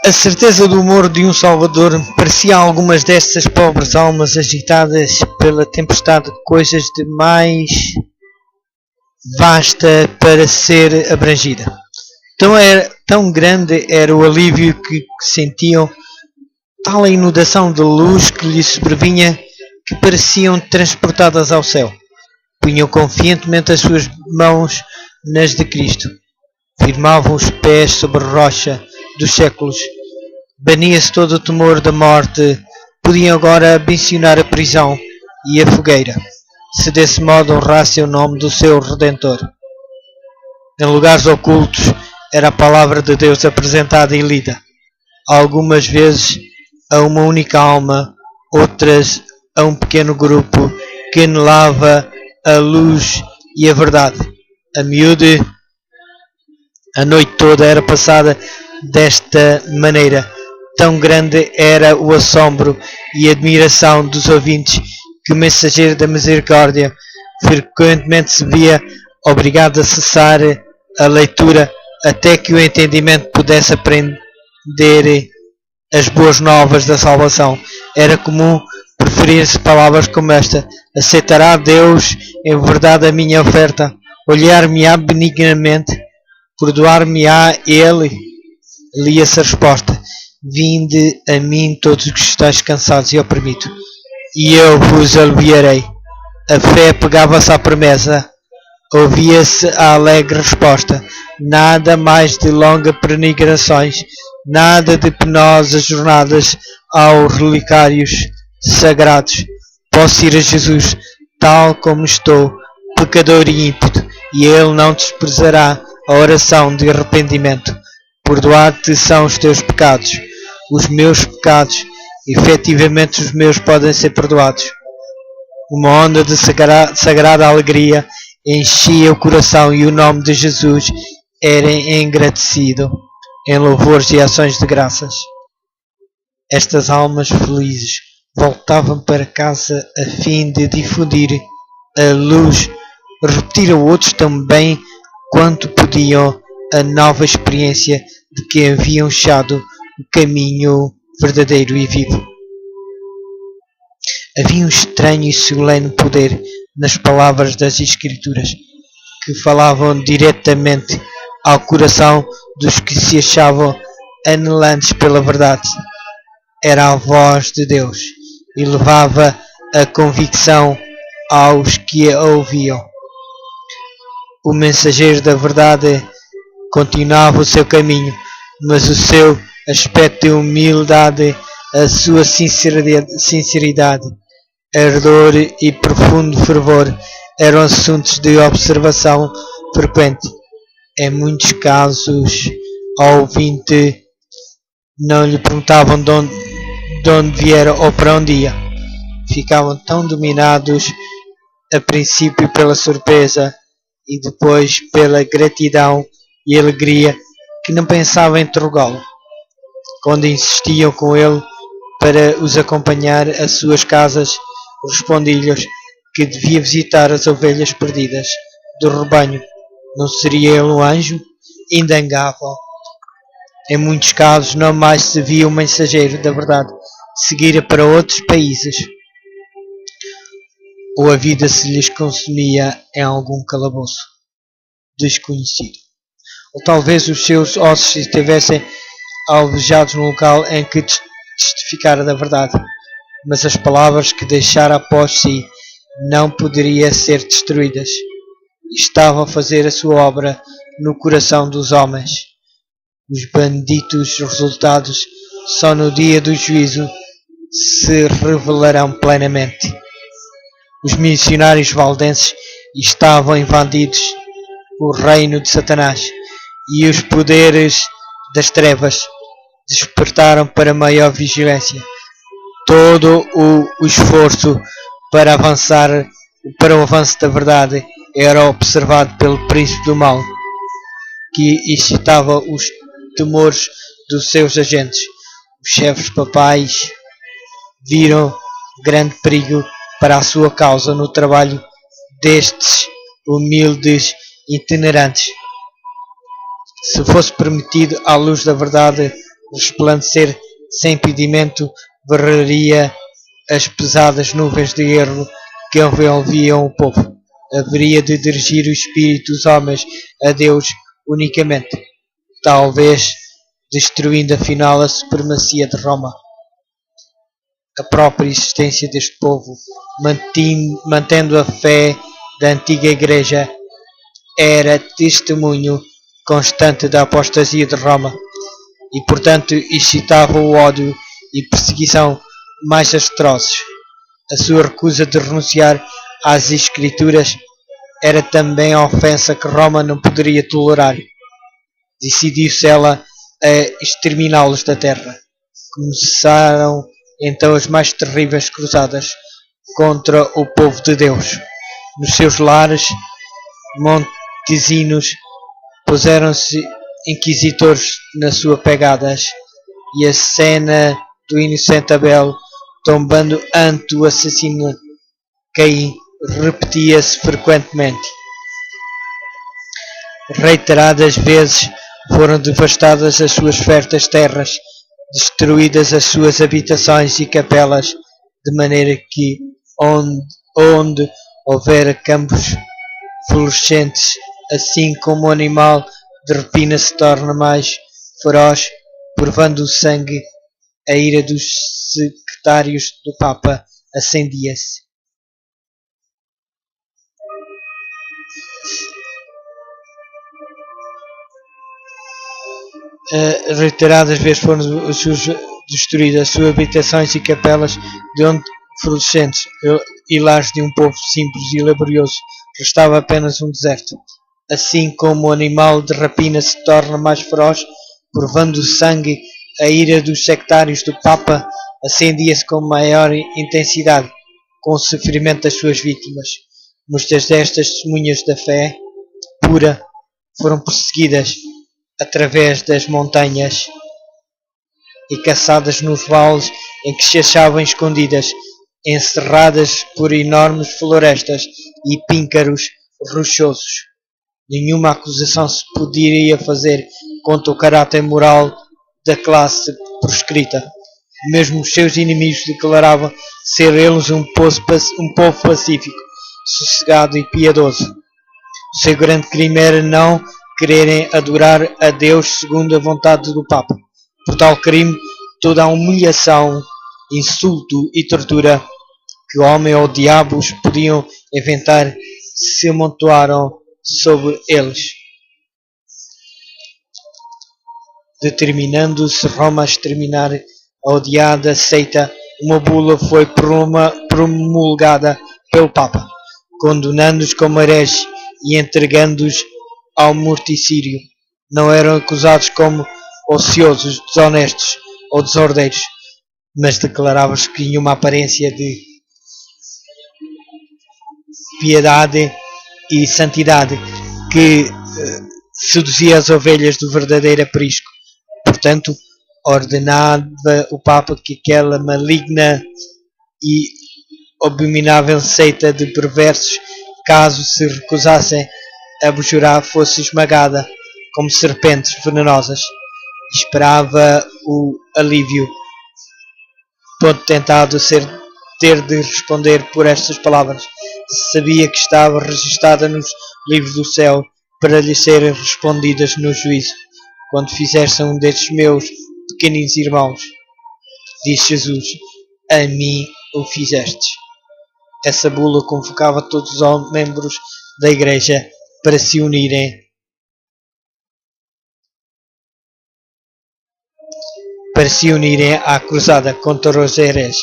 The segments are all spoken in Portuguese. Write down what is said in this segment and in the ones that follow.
A certeza do humor de um Salvador parecia a algumas destas pobres almas agitadas pela tempestade coisas de mais vasta para ser abrangida. Tão grande era o alívio que sentiam, tal a inundação de luz que lhes sobrevinha, que pareciam transportadas ao céu. Punham confiantemente as suas mãos nas de Cristo. Firmavam os pés sobre a rocha dos séculos. Bania-se todo o temor da morte. Podiam agora ambicionar a prisão e a fogueira, se desse modo honrasse o nome do seu Redentor. Em lugares ocultos era a palavra de Deus apresentada e lida, algumas vezes a uma única alma, outras a um pequeno grupo que anelava a luz e a verdade. A miúde, a noite toda era passada desta maneira. Tão grande era o assombro e a admiração dos ouvintes que o mensageiro da misericórdia frequentemente se via obrigado a cessar a leitura até que o entendimento pudesse aprender as boas novas da salvação. Era comum preferir-se palavras como esta: aceitará Deus em verdade a minha oferta? Olhar-me-á benignamente? Perdoar-me-á Ele? Lia-se a resposta: vinde a mim todos os que estáis cansados e oprimidos, e eu vos aliviarei. A fé pegava-se à promessa. Ouvia-se a alegre resposta: nada mais de longas peregrinações, nada de penosas jornadas aos relicários sagrados. Posso ir a Jesus tal como estou, pecador e ímpeto, e Ele não desprezará a oração de arrependimento. Perdoar-te são os teus pecados. Os meus pecados, efetivamente os meus, podem ser perdoados. Uma onda de sagrada alegria enchia o coração e o nome de Jesus era engrandecido em louvores e ações de graças. Estas almas felizes voltavam para casa a fim de difundir a luz, repetir a outros também quanto podiam a nova experiência de que haviam achado o caminho verdadeiro e vivo. Havia um estranho e solene poder nas palavras das Escrituras, que falavam diretamente ao coração dos que se achavam anelantes pela verdade. Era a voz de Deus e levava a convicção aos que a ouviam. O mensageiro da verdade continuava o seu caminho, mas o seu aspecto de humildade, a sua sinceridade, ardor e profundo fervor eram assuntos de observação frequente. Em muitos casos, ao ouvinte não lhe perguntavam de onde viera ou para onde ia. Ficavam tão dominados a princípio pela surpresa e depois pela gratidão e alegria que não pensavam em interrogá-lo. Quando insistiam com ele para os acompanhar às suas casas, respondi-lhes que devia visitar as ovelhas perdidas do rebanho. Não seria ele um anjo? Indagavam. Em muitos casos não mais se via o mensageiro da verdade seguir para outros países, ou a vida se lhes consumia em algum calabouço desconhecido, ou talvez os seus ossos estivessem alvejados no local em que testificara da verdade, mas as palavras que deixara após si não poderiam ser destruídas. Estavam a fazer a sua obra no coração dos homens. Os benditos resultados só no dia do juízo se revelarão plenamente. Os missionários valdenses estavam invadidos o reino de Satanás e os poderes das trevas despertaram para maior vigilância. Todo o esforço para o avanço da verdade era observado pelo príncipe do mal, que excitava os temores dos seus agentes. Os chefes papais viram grande perigo para a sua causa no trabalho destes humildes itinerantes. Se fosse permitido à luz da verdade resplandecer sem impedimento, varreria as pesadas nuvens de erro que envolviam o povo. Haveria de dirigir o espírito dos homens a Deus unicamente, talvez destruindo afinal a supremacia de Roma. A própria existência deste povo, mantendo a fé da antiga Igreja, era testemunho constante da apostasia de Roma e, portanto, excitava o ódio e perseguição mais atrozes. A sua recusa de renunciar às Escrituras era também a ofensa que Roma não poderia tolerar. Decidiu-se ela a exterminá-los da terra. Começaram então as mais terríveis cruzadas contra o povo de Deus. Nos seus lares montesinos puseram-se inquisitores na sua pegadas, e a cena do inocente Abel tombando ante o assassino Caim repetia-se frequentemente. Reiteradas vezes foram devastadas as suas férteis terras, destruídas as suas habitações e capelas, de maneira que onde houver campos florescentes, assim como o animal de rapina se torna mais feroz, provando o sangue, a ira dos sectários do Papa acendia-se. Reiteradas vezes foram destruídas as suas habitações e capelas, de onde florescentes e lares de um povo simples e laborioso restava apenas um deserto. Assim como o animal de rapina se torna mais feroz, provando o sangue, a ira dos sectários do Papa acendia-se com maior intensidade, com o sofrimento das suas vítimas. Muitas destas testemunhas da fé pura foram perseguidas através das montanhas e caçadas nos vales em que se achavam escondidas, encerradas por enormes florestas e píncaros rochosos. Nenhuma acusação se poderia fazer contra o caráter moral da classe proscrita. Mesmo os seus inimigos declaravam ser eles um povo pacífico, sossegado e piedoso. O seu grande crime era não quererem adorar a Deus segundo a vontade do Papa. Por tal crime, toda a humilhação, insulto e tortura que o homem ou diabos podiam inventar se amontoaram sobre eles. Determinando-se Roma a exterminar a odiada seita, uma bula foi promulgada pelo Papa, condenando-os como hereges e entregando-os ao morticírio. Não eram acusados como ociosos, desonestos ou desordeiros, mas declarava-se que tinham uma aparência de piedade e santidade que seduzia as ovelhas do verdadeiro aprisco. Portanto, ordenava o Papa que aquela maligna e abominável seita de perversos, caso se recusassem a abjurar, fosse esmagada como serpentes venenosas. Esperava o alívio, ponto tentado ter de responder por estas palavras. Sabia que estava registada nos livros do céu para lhe serem respondidas no juízo. Quando fizeste um destes meus pequeninos irmãos, diz Jesus, a mim o fizestes. Essa bula convocava todos os membros da Igreja para se unirem à cruzada contra os hereges.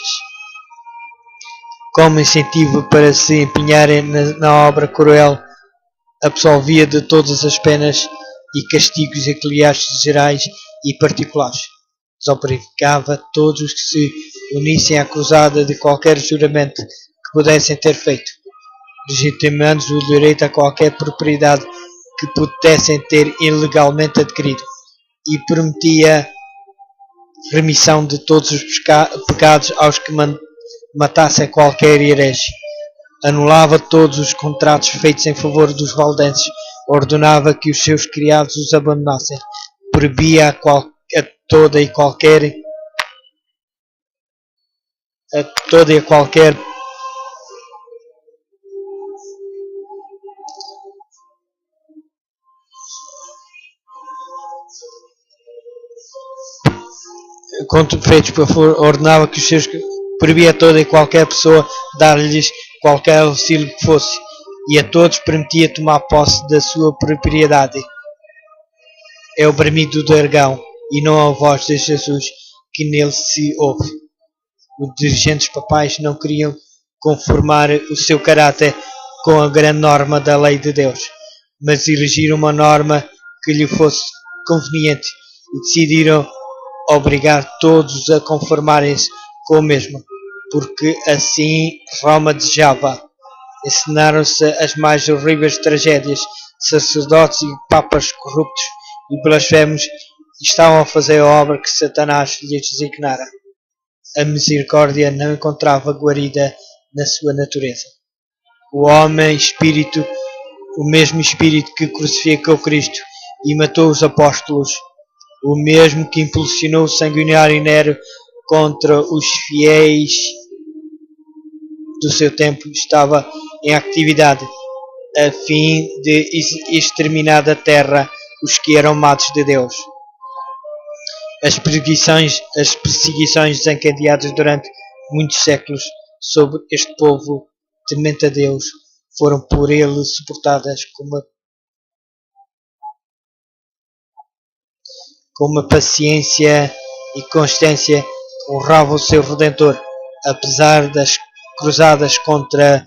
Como incentivo para se empenharem na obra cruel, absolvia de todas as penas e castigos eclesiásticos gerais e particulares. Desobrigava todos os que se unissem à cruzada de qualquer juramento que pudessem ter feito, legitimando o direito a qualquer propriedade que pudessem ter ilegalmente adquirido, e prometia remissão de todos os pecados aos que matassem qualquer herege. Anulava todos os contratos feitos em favor dos valdenses ordenava que os seus criados os abandonassem, proibia a toda e qualquer feitos por ordenava que os seus proibia a toda e qualquer pessoa dar-lhes qualquer auxílio que fosse, e a todos permitia tomar posse da sua propriedade. É o bramido do dragão, e não a voz de Jesus que nele se ouve. Os dirigentes papais não queriam conformar o seu caráter com a grande norma da lei de Deus, mas elegiram uma norma que lhe fosse conveniente e decidiram obrigar todos a conformarem-se com o mesmo, porque assim Roma desejava. Ensinaram-se as mais horríveis tragédias, sacerdotes e papas corruptos e blasfemos estavam a fazer a obra que Satanás lhes designara. A misericórdia não encontrava guarida na sua natureza. O homem espírito, o mesmo espírito que crucificou Cristo e matou os apóstolos, o mesmo que impulsionou o sanguinário Nero contra os fiéis do seu tempo, estava em atividade a fim de exterminar da terra os que eram amados de Deus. As perseguições desencadeadas durante muitos séculos sobre este povo temente a Deus foram por ele suportadas com uma paciência e constância que honrava o seu Redentor, apesar das cruzadas contra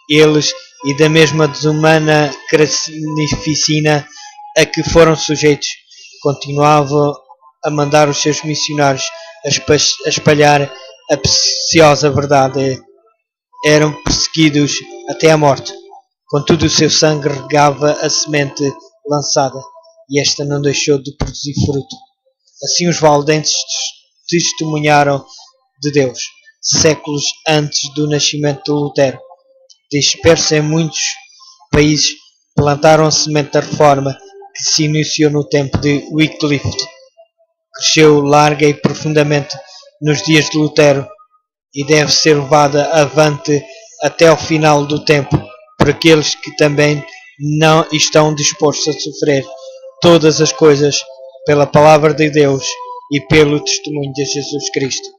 eles e da mesma desumana carnificina a que foram sujeitos. Continuavam a mandar os seus missionários a espalhar a preciosa verdade. Eram perseguidos até a morte. Contudo, o seu sangue regava a semente lançada, e esta não deixou de produzir fruto. Assim os valdenses testemunharam de Deus, séculos antes do nascimento de Lutero. Dispersos em muitos países, plantaram a semente da reforma que se iniciou no tempo de Wycliffe. Cresceu larga e profundamente nos dias de Lutero e deve ser levada avante até ao final do tempo por aqueles que também não estão dispostos a sofrer todas as coisas pela palavra de Deus e pelo testemunho de Jesus Cristo.